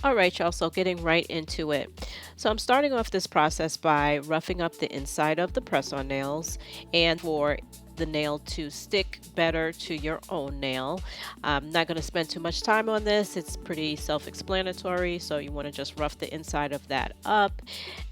All right, y'all, so getting right into it. So I'm starting off this process by roughing up the inside of the press-on nails and for the nail to stick better to your own nail. I'm not going to spend too much time on this. It's pretty self-explanatory, so you want to just rough the inside of that up.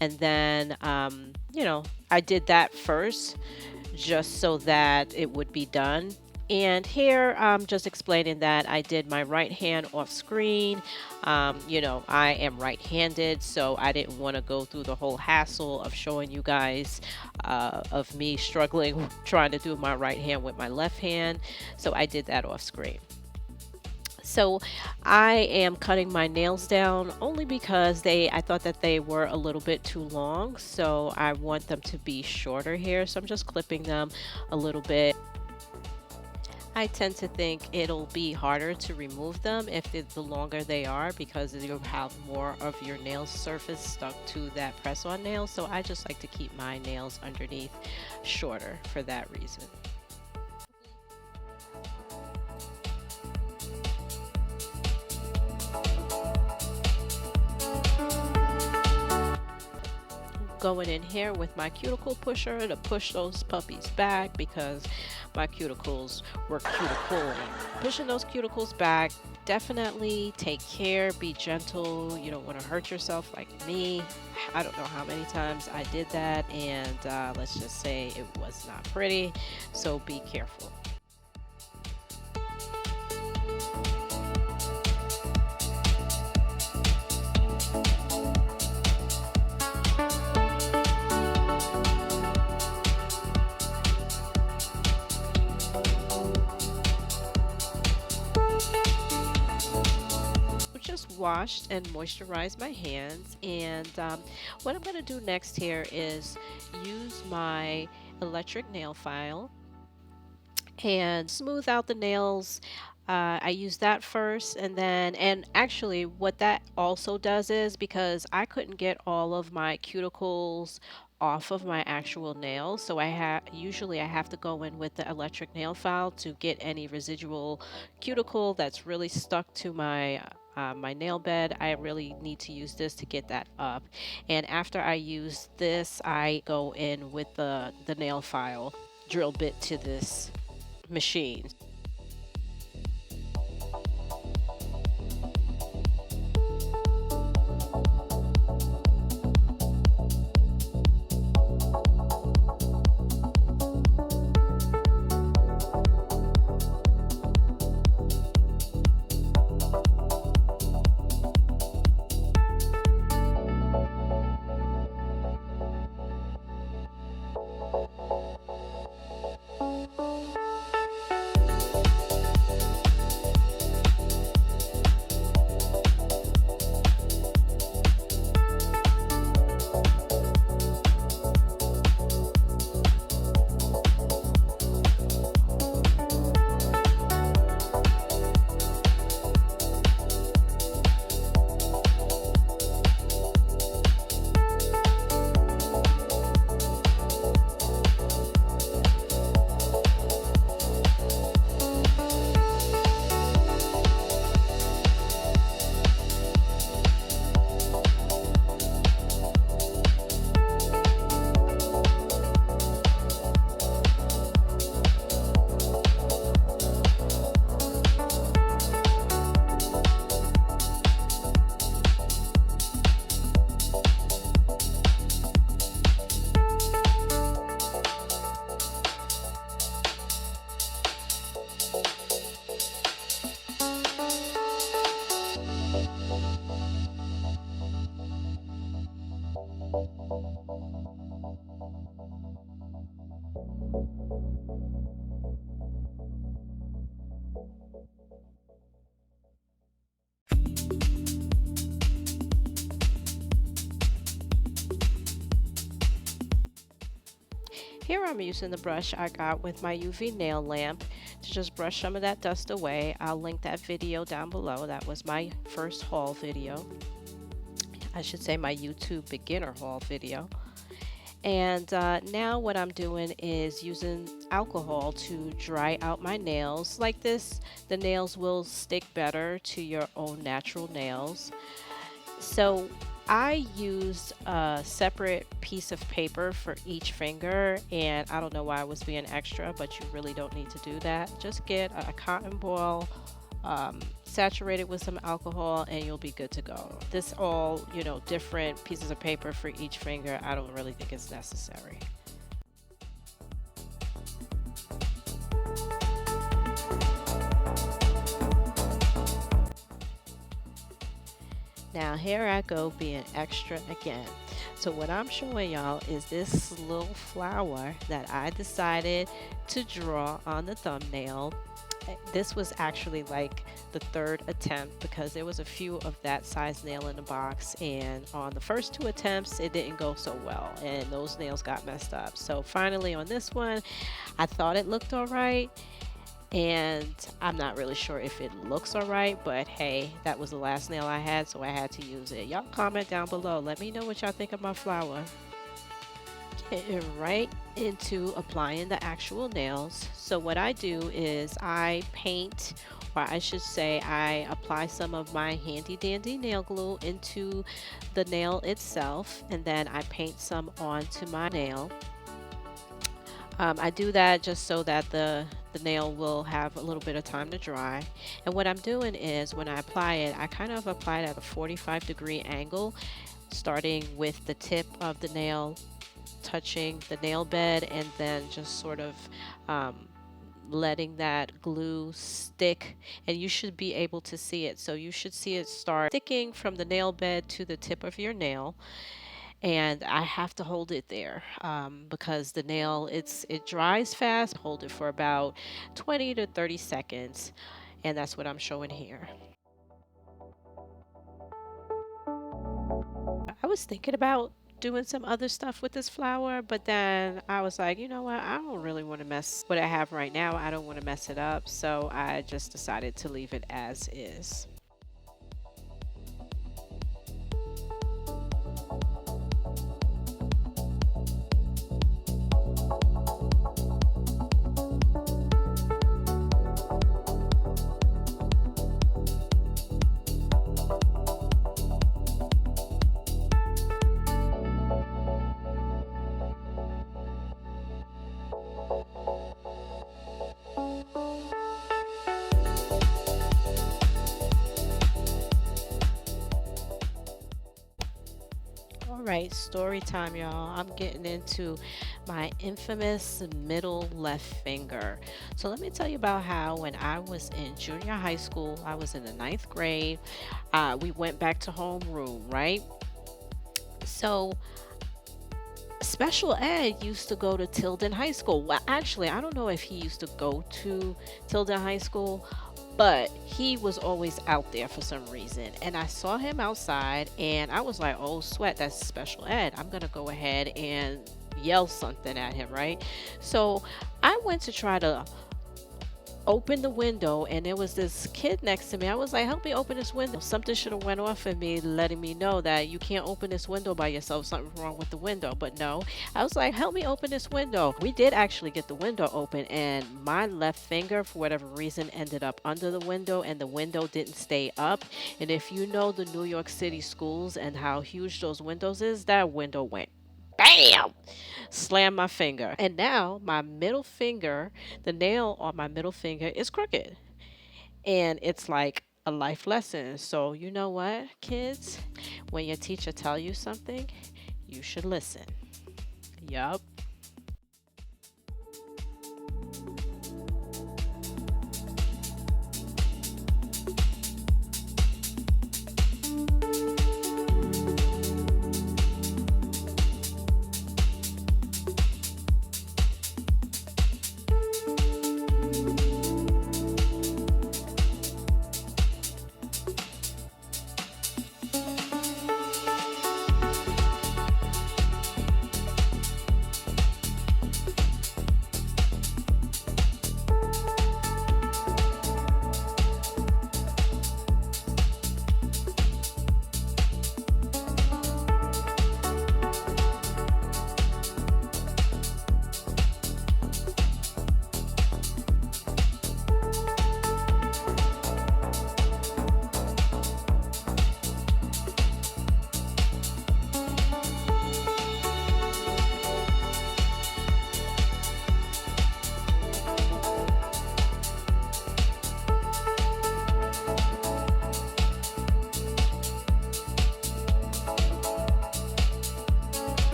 And then, I did that first just so that it would be done. And here I'm just explaining that I did my right hand off screen. I am right handed, so I didn't want to go through the whole hassle of showing you guys of me struggling trying to do my right hand with my left hand. So I did that off screen. So I am cutting my nails down only because I thought that they were a little bit too long. So I want them to be shorter here. So I'm just clipping them a little bit. I tend to think it'll be harder to remove them if the longer they are because you'll have more of your nail surface stuck to that press-on nail. So I just like to keep my nails underneath shorter for that reason. Going in here with my cuticle pusher to push those puppies back because my cuticles were cuticle. Pushing those cuticles back, definitely take care, be gentle. You don't want to hurt yourself like me. I don't know how many times I did that, and let's just say it was not pretty, so be careful. Just washed and moisturized my hands, and what I'm going to do next here is use my electric nail file and smooth out the nails. I use that first, and actually, what that also does is because I couldn't get all of my cuticles off of my actual nails, so I have to go in with the electric nail file to get any residual cuticle that's really stuck to my nail bed. I really need to use this to get that up. And after I use this, I go in with the nail file drill bit to this machine. Here I'm using the brush I got with my UV nail lamp to just brush some of that dust away. I'll link that video down below. That was my first haul video. I should say my YouTube beginner haul video. And now what I'm doing is using alcohol to dry out my nails. Like this, the nails will stick better to your own natural nails. So I used a separate piece of paper for each finger, and I don't know why I was being extra, but you really don't need to do that. Just get a cotton ball, saturate it with some alcohol, and you'll be good to go. This all, different pieces of paper for each finger, I don't really think it's necessary. Now here I go being extra again. So what I'm showing y'all is this little flower that I decided to draw on the thumbnail. This was actually like the third attempt because there was a few of that size nail in the box, and on the first two attempts it didn't go so well and those nails got messed up. So finally on this one I thought it looked all right, and I'm not really sure if it looks alright, but hey, that was the last nail I had, so I had to use it. Y'all comment down below. Let me know what y'all think of my flower. Getting right into applying the actual nails. So what I do is I paint, or I should say I apply some of my handy dandy nail glue into the nail itself, and then I paint some onto my nail. I do that just so that the nail will have a little bit of time to dry. And what I'm doing is when I apply it, I kind of apply it at a 45-degree angle, starting with the tip of the nail touching the nail bed, and then just sort of letting that glue stick, and you should be able to see it. So you should see it start sticking from the nail bed to the tip of your nail, and I have to hold it there because the nail it dries fast. Hold it for about 20 to 30 seconds, and that's what I'm showing here. I was thinking about doing some other stuff with this flower, but then I was like, you know what, I don't really want to mess what I have right now. I don't want to mess it up, so I just decided to leave it as is. All right, story time, y'all. I'm getting into my infamous middle left finger. So let me tell you about how when I was in junior high school, I was in the ninth grade. We went back to homeroom, right? So special ed used to go to Tilden High School. Well, actually, I don't know if he used to go to Tilden High School, but he was always out there for some reason. And I saw him outside, and I was like, oh, sweat, that's special ed. I'm going to go ahead and yell something at him, right? So I went to try to opened the window, and there was this kid next to me. I was like, help me open this window. Something should have went off in me letting me know that you can't open this window by yourself. Something's wrong with the window. But no, I was like, help me open this window. We did actually get the window open, and my left finger for whatever reason ended up under the window, and the window didn't stay up. And if you know the New York City schools and how huge those windows is, that window went bam, slam my finger, and now my middle finger, the nail on my middle finger is crooked, and it's like a life lesson. So you know what, kids, when your teacher tell you something, you should listen. Yup.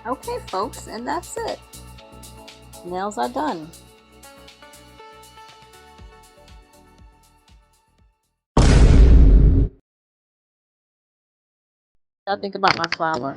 Okay, folks, and that's it. Nails are done. What do y'all think about my flower?